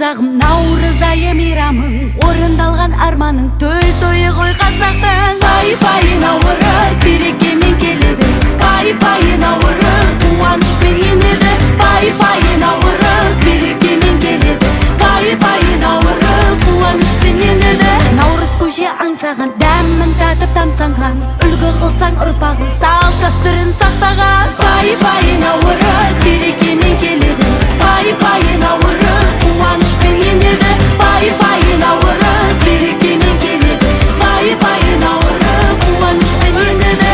қазағым, наурыз айы мейрамың, орындалған арманың, төл тойы ғой қазақтың. Пай-пай наурыз, берекемен келеді, пай-пай наурыз, қуанышпен енеді. Пай-пай наурыз, берекемен келеді, пай-пай наурыз, қуанышпен енеді. Наурыз көже аңсаған, дәмін татып тамсанған, үлгі қылсаң ұрпағың, салт дәстүрін сақтаған. Пай-пай наурыз, берекемен келеді, пай-пай наурыз, қуанышпен енеді. Пай-пай наурыз, берекемен келеді, пай-пай наурыз, қуанышпен енеді.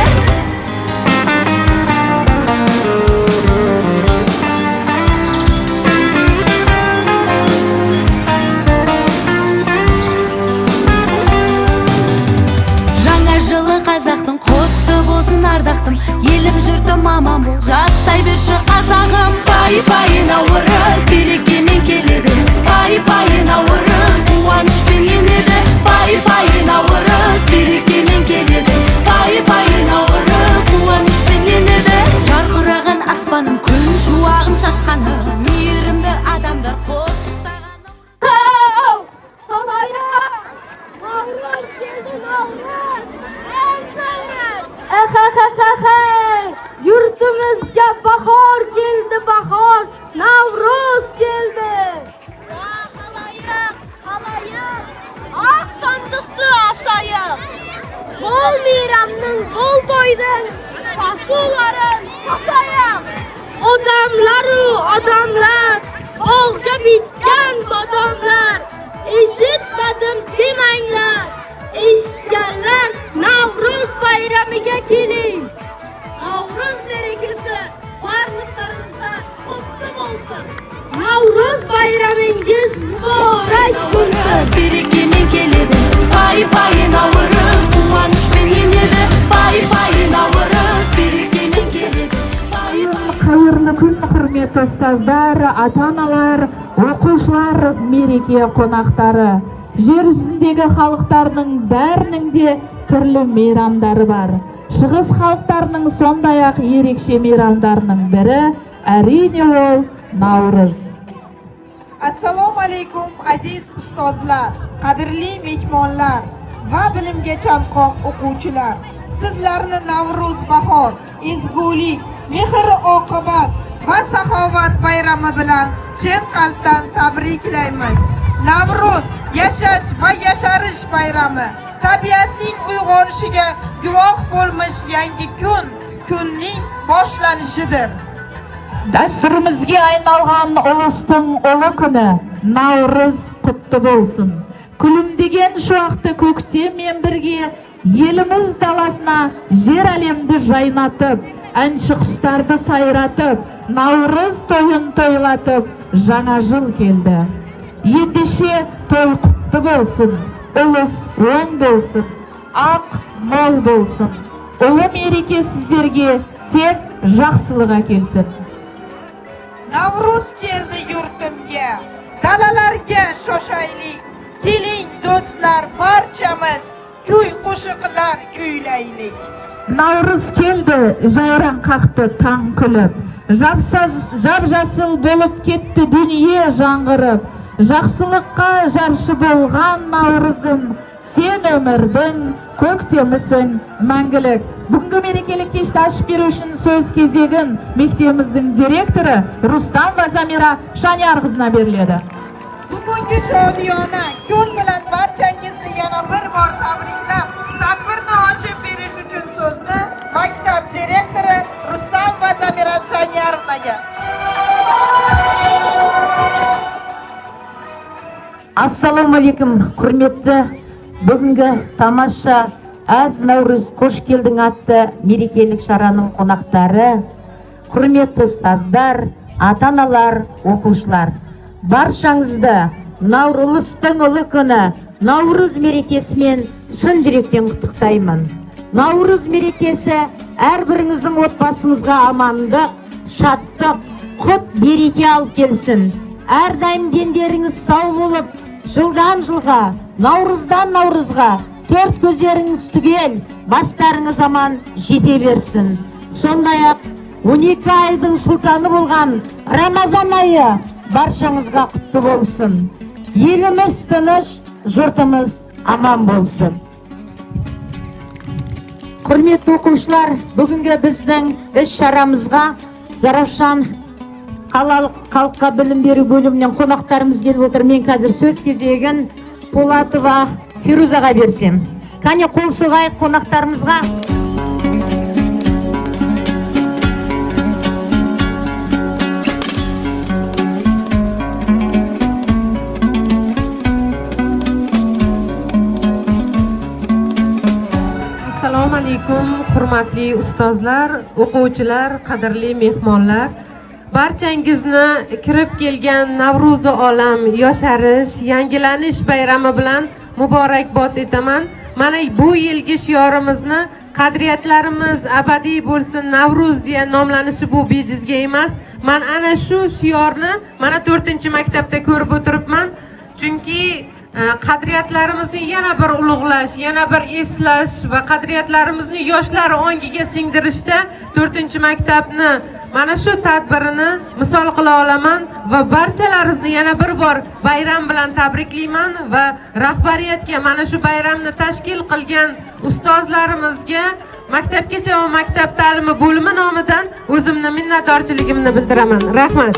Жаңа жылы қазақтың, құтты болсын ардақтым, елім жұртым аман бол, жасай берші қазағым. Пай-пай наурыз, берекемен келеді, пай-пай наурыз, қуанышпен енеді. Пай-пай наурыз, берекемен келеді, пай-пай наурыз, қуанышпен енеді. Жарқыраған аспаным, күн шуағын шашқаны, мейірімді адамдар құттықтаған. Yurtimizga bahor keldi, bahor, Navruz keldi. Xaloyiq, xaloyiq, oq sandiqni ashayib, qo'l meyramning, qo'l to'ydin, fasolarin tasayib. Odamlaru odamlar, bog'ga bitgan bodomlar, eshitmadim demanglar, eshitganlar, Navruz bayramiga keling. Navruz merekesi barliklarimizda qutlu bo'lsin. Navruz bayramingiz muborak bo'lsin. Berekemen keledi, pay-pay Navruz, quvonishмен yenedi. Pay-pay Navruz, berekemen keledi. Hayırlı kun, hürmetli ustozlar, ata-analar, o'quvchilar, mereke qo'noqlari. Жер жүзіндегі халықтарының бәрінің де түрлі мейрамдары бар. Шығыс халықтарының сондай-ақ ерекше мейрамдарының бірі әрине ол Наурыз. Assalomu alaykum aziz ustozlar, qadrli mehmonlar va bilimga chanqoq o'quvchilar. Sizlarni Navruz bahor, ezgulik, mehr oqibat va saxovat bayrami bilan chin qalbdan tabriklaymiz. Navruz yashash va yasharish bayrami, tabiatning uyg'onishiga guvoh bo'lmish yangi kun, kunning boshlanishidir. Dasturimizga ayналған ұлыстың ұлы күні Наурыз құтты болсын. Күлімдеген шуақты көктеммен бірге еліміз даласына жер әлемді жайнатып, әнші құстарды сайратып, Наурыз тойын тойлатып, жаңа жыл келді. Ендеше той құтты болсын, ұлыс оң болсын, ақ мол болсын. Ұлы мереке сіздерге тек жақсылық әкелсін. Navruz keldi yurtimga, dalalarga shoshaylik. Keling do'stlar, barchamiz kuy qo'shiqlar kuylaylik. Navruz keldi, jayron qaqdi taң күліп. Жап-жасыл болып кетті дүние жаңғырып. Жақсылыққа жаршы болған Наурызым, сен өмірдің көктемісің мәңгілік. Бүгінгі мерекелік кешті ашып беру үшін сөз кезегін мектебіміздің директоры Рустамова Замира Шаниярқызына беріледі. Bugungi shodiyona kun bilan barchangizni yana bir bor tabriklab, tadbirni ochib berish uchun so'zni maktab direktori Rustamova Zamira Shaniyarovnaga. Assalomu alaykum, құрметті бүгінгі тамаша әз Наурыз қош келдің атты мерекелік шараның қонақтары, құрметті ұстаздар, ата-аналар, оқушылар. Баршаңызды Наурыздың ұлы күні Наурыз мерекесімен шын жүректен құттықтаймын. Наурыз мерекесі әрбіріңіздің отбасыңызға амандық, шаттық, құт береке алып келсін. Әрдайым дендеріңіз сау болып, жылдан жылға, Наурыздан Наурызға төрт көздеріңіз түгел, бастарыңыз аман жете берсін. Сондай-ақ 12 айдың сұлтаны болған Рамазан айы баршаңызға құтты болсын. Еліміз тыныш, жұртымыз аман болсын. Құрметті оқушылар, бүгінгі біздің іс-шарамызға Зарafşan қалалық халыққа білім беру бөлімінен қонақтарымыз келіп отыр. Мен қазір сөз кезегін Полатова Фирузаға берсем. Қане қол соғайық қонақтарымызға. Assalomu alaykum, hurmatli ustozlar, o'quvchilar, qadrli mehmonlar. Barchangizni kirib kelgan Navro'zi olam yosharish, yangilanish bayrami bilan muborakbod etaman. Mana bu yilgi shiorimizni qadriyatlarimiz abadiy bo'lsin Navro'z deya nomlanishi bu bejizga emas. Men ana shu shiorni mana 4-maktabda ko'rib o'tiribman. Chunki qadriyatlarimizni yana bir ulug'lash, yana bir eslash va qadriyatlarimizni yoshlar ongiga singdirishda 4-maktabni mana shu tadbirini misol qila olaman va barchalaringizni yana bir bor bayram bilan tabriklayman va rahbariyatga mana shu bayramni tashkil qilgan ustozlarimizga maktabgacha va maktab ta'limi bo'limi nomidan o'zimni minnatdorchiligimni bildiraman. Rahmat.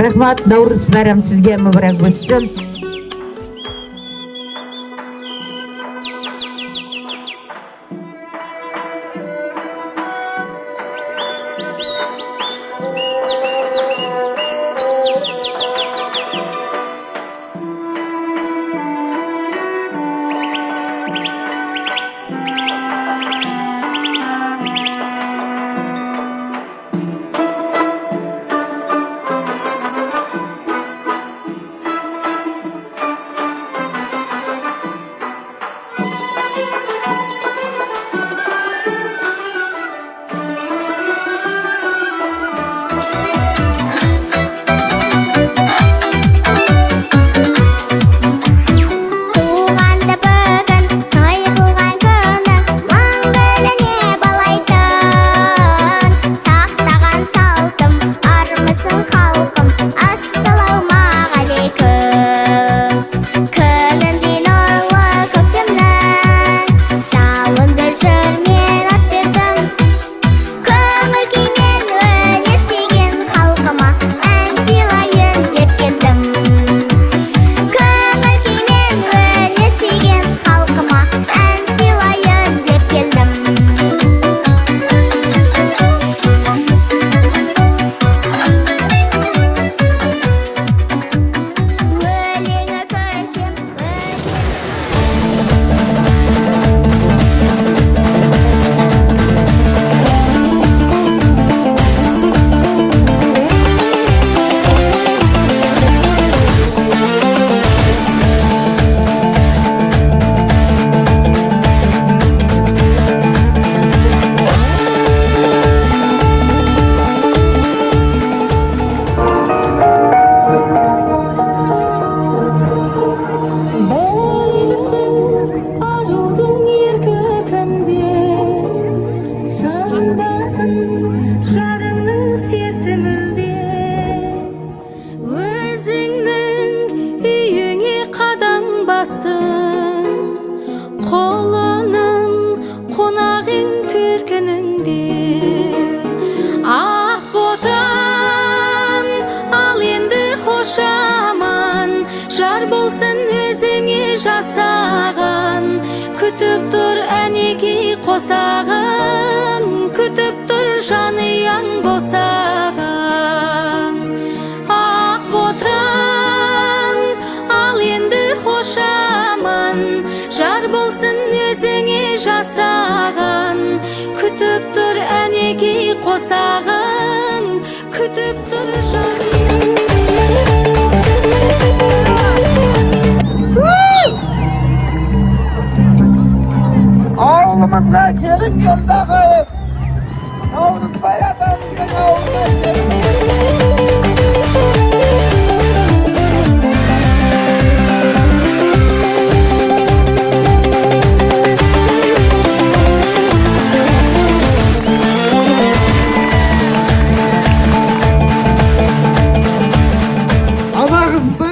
Rahmat, Navruz bayram sizga muborak bo'lsin. Kütüp dur eniki qosağın, kütüp dur janıyan bosağın. Ak botan, al endi hoşaman, jar bolsun özüңe жасаған. Kütüp dur eniki qosağın, kütüp dur janıyan. Oğlumuzga kelin yoldağı Navruz bayramımızın oğluna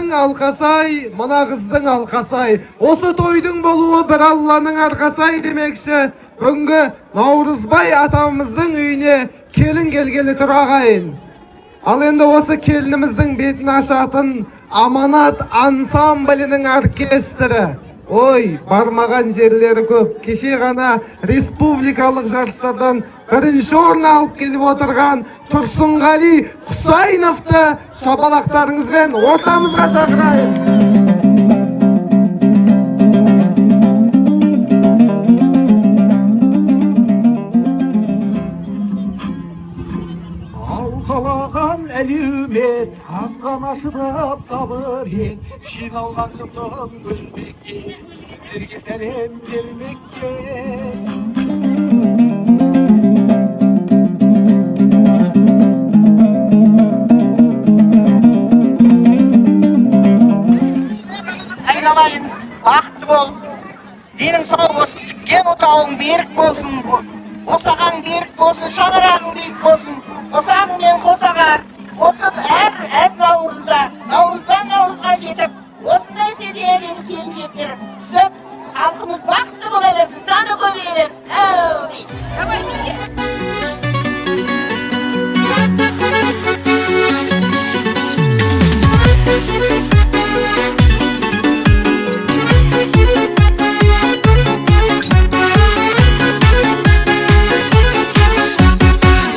Kızın alkasay, mana kızdın alkasay. Osu toydun boluğu bir Allah'ın arkasay demekşi. Bugün Navruzbay atamızın üyüne kelin gelgeli turagayın. Al endi osu kelinimizin betini aşatın Amanat ansamblinin orkestri. Oy, barmagan yerleri köp. Kişi gana respublikалық жарыстардан birinci orun alıp gelip oturgan Tursungali Husaynov'tu şabalaklarınızben ortamızga çağırayım. Alqalаған әлеумет азған ашыдап сабыр ет жиналған жұртын көрмекке сіздерге сәлем бермекке Айналайын, бақытты бол. Денің сау болсын, тіккен отауың берік болсын. Қосағаң берік болсын, шаңырағың биік болсын. Қосағыңмен қосағар. Осын әз наурыздан наурызға жетіп, осындай седелі келіншектер түсіп, халқымыз бақытты бола берсін, саны көбейе берсін.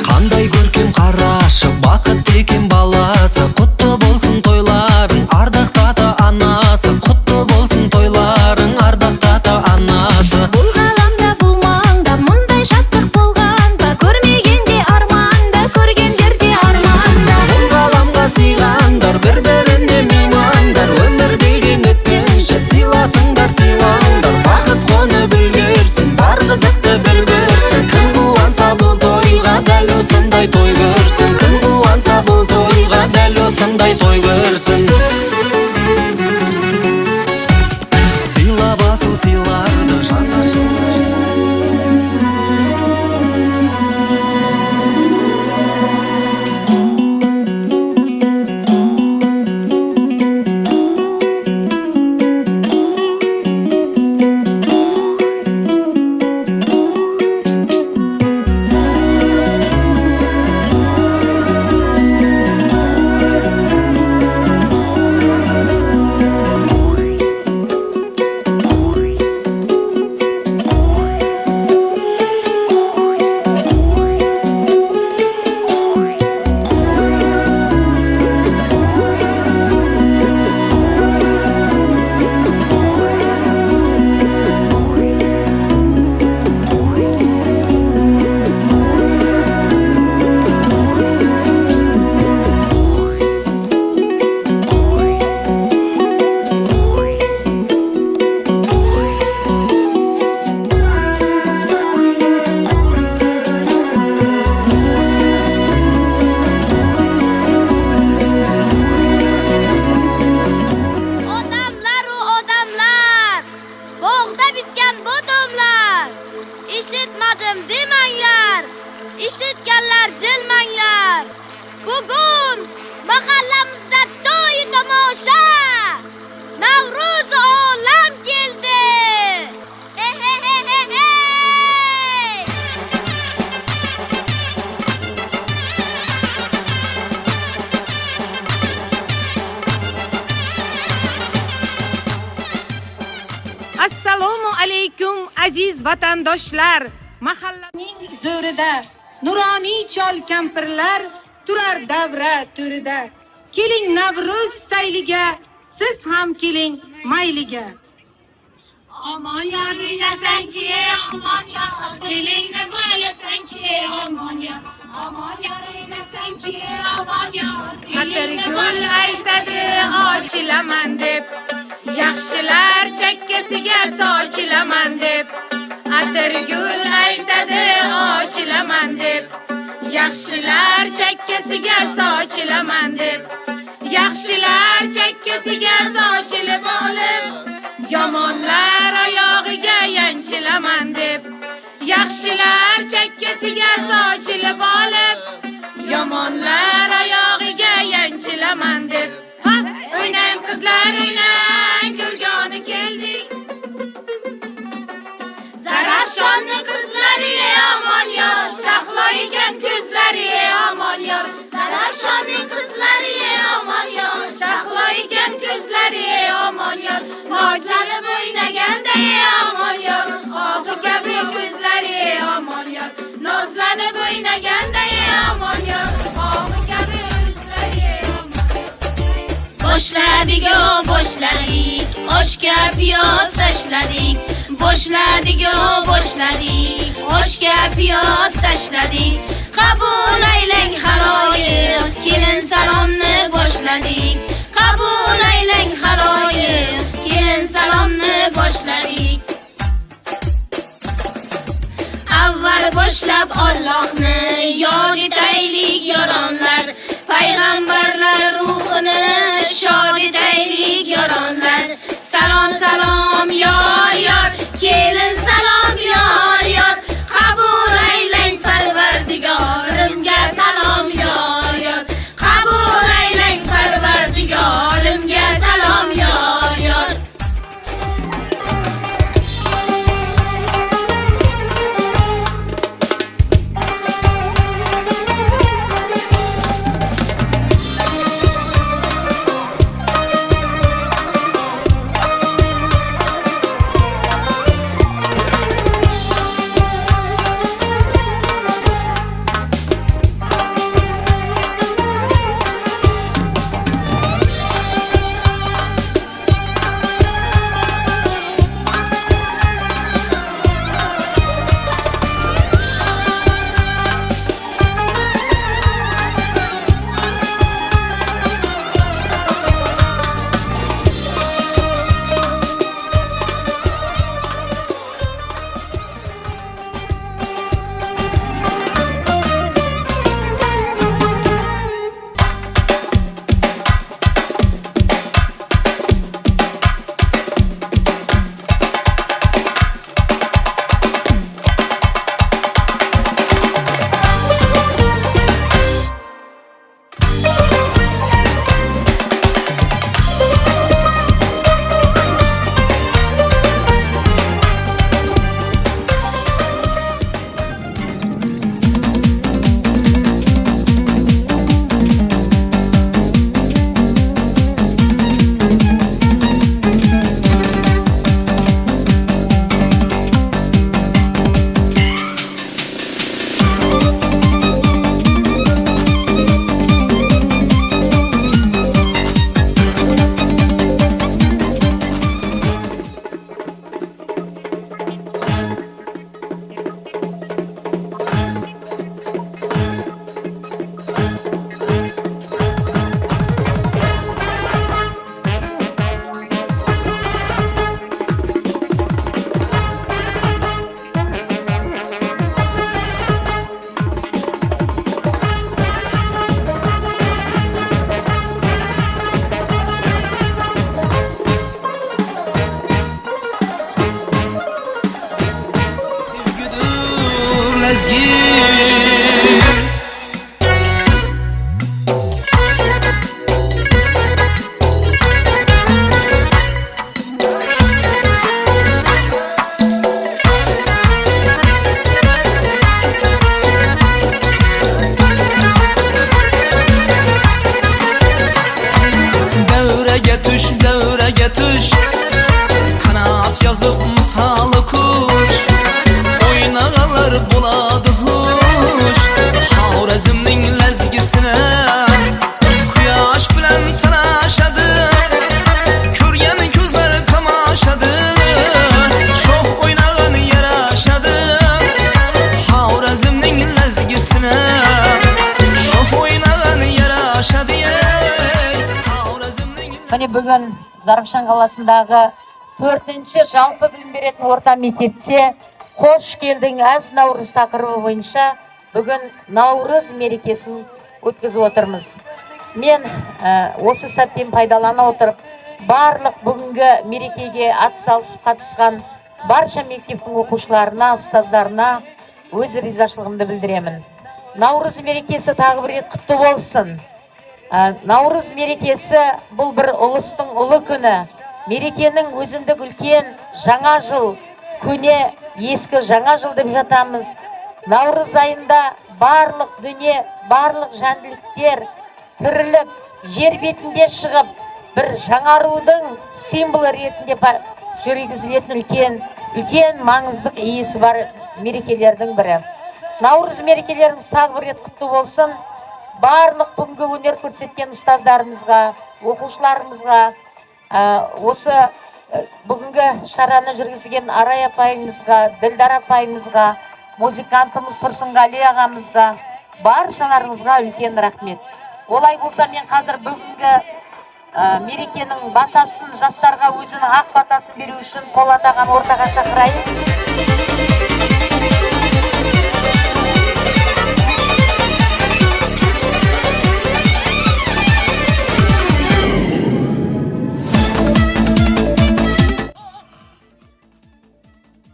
Қандай көркем қарашы, бақыт екен баласы, құтты болсын тойларың, ардақты ата анасы, құтты болсын тойларың, ардақты ата анасы. Бұл ғаламда бұл маңда мұндай шаттық болғанда, көрмегенде арманда, көргендерде арманда. Бұл ғаламға сыйғандар, бір-біріне меймандар, өмір деген өткенше сыйласыңдар, сыйлаңдар, бақыт қоны білгерсін, бар қызықты бір көрсін. Кім қуанса бұл тойға дәл осындай той көрсін, кім қуанса бұл тойға дәл осындай той көрсін. Сыйла басыл сыйларды жанашырлар. Odamlar, bog'da bitgan bodomlar. Eshitmadim demanglar, eshitganlar jilmanglar. Bugun mahallamizda to'y tomosha, Navruz olam keldi. Assalomu alaykum aziz vatandoshlar. Mahallaning zo'rida nuroniy chol kampirlar turar davra to'rida. Keling Navruz sayliga, siz ham keling mayliga. Aman yarinasangchi, aman ya, keling maylasangchi, aman ya. Aman yarinasangchi, aman ya. Atirgul aytadi ochilaman deb, yaxshilar chakkasiga sochilaman deb. Atirgul aytadi ochilaman deb, yaxshilar chakkasiga sochilaman deb. Yaxshilar chakkasiga sochilib olib, yomonlar oyog'iga yanchilaman deb. Yaxshilar chakkasiga sochilib olib, yomonlar oyog'iga yanchilaman deb. O'ynang qizlar Yoshlar o'ynan ko'rgani keldik. Zarafshonni qizlari omon yor, shahlo ekan ko'zlari omon yor. Zarafshonni qizlari omon yor, shahlo ekan ko'zlari omon yor. Nozlanib o'ynaganda omon yor, oxi kabi ko'zlari omon yor. Nozlanib o'ynaganda omon yor, oxi kabi ko'zlari omon yor. Boshladik boshladik, oshga piyoz tashladik. Boshladik oshga piyoz tashladik. Qabul aylang haloyiq, kelin salomni boshladik. Qabul aylang haloyiq, kelin salomni boshladik. Avval boshlab Allohni yod etaylik yoronlar, payg'ambarlar ruhini shod etaylik yoronlar. Salom salom yor yor, kelin salom yor yor. Qabul aylang Parvardigorimga salom yor yor. Qabul aylang Parvardigorimga salom yor yor. Devreye tuş Kanat yazıp misalı kuş Oynağalar buladı huş Havrazımның lezgisine Kuyaş bilen tanaşadı Körgen gözler kamaşadı Çok oynağın yaraşadı Havrazımның lezgisine Çok oynağın yaraşadı Міне бүгін Зарafşan қаласындағы 4-ші жалпы білім беретін орта мектепте қош келдің әз наурыз тақырыбы бойынша бүгін наурыз мерекесін өткізіп отырмыз. Мен осы сәттен пайдалана отырып, барлық бүгінгі мерекеге атсалысып қатысқан барша мектептің оқушыларына, ұстаздарына өз ризашылығымды білдіремін. Наурыз мерекесі тағы бір рет құтты болсын. Наурыз мерекесі бұл бір ұлыстың ұлы күні. Мерекенің өзіндік үлкен жаңа жыл, көне ескі жаңа жыл деп жатамыз. Наурыз айында барлық дүние, барлық жәнділіктер тіріліп, жер бетінде шығып, бір жаңарудың символы ретінде жүргізілетін үлкен маңыздық иесі бар мерекелердің бірі. Наурыз мерекелеріңіз тағы бір рет құтты болсын. Барлық бүгінгі өнер көрсеткен ұстаздарымызға, оқушыларымызға, осы бүгінгі шараны жүргізген Арай апайымызға, Ділдар апайымызға, музыкантымыз Тұрсынғали ағамызға, баршаларыңызға үлкен рахмет. Олай болса, мен қазір бүгінгі мерекенің батасын, жастарға өзінің ақ батасын беру үшін Полат ағаны ортаға шақырайын.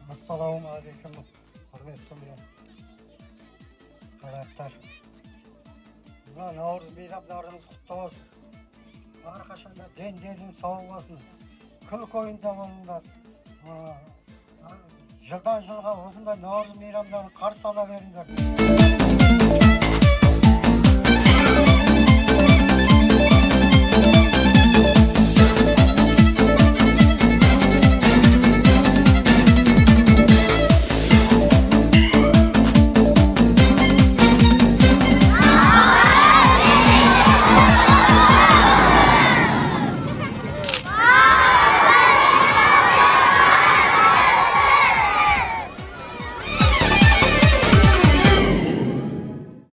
Ассалаумағалейкум, құрметті қайраттар. Наурыз мейрамдарымыз құтты болсын. Әрқашанда дендерің сау болсын. Күлкі ойында болыңдар. Жылдан жылға осындай наурыз мейрамдарын қарсы ала беріңдер.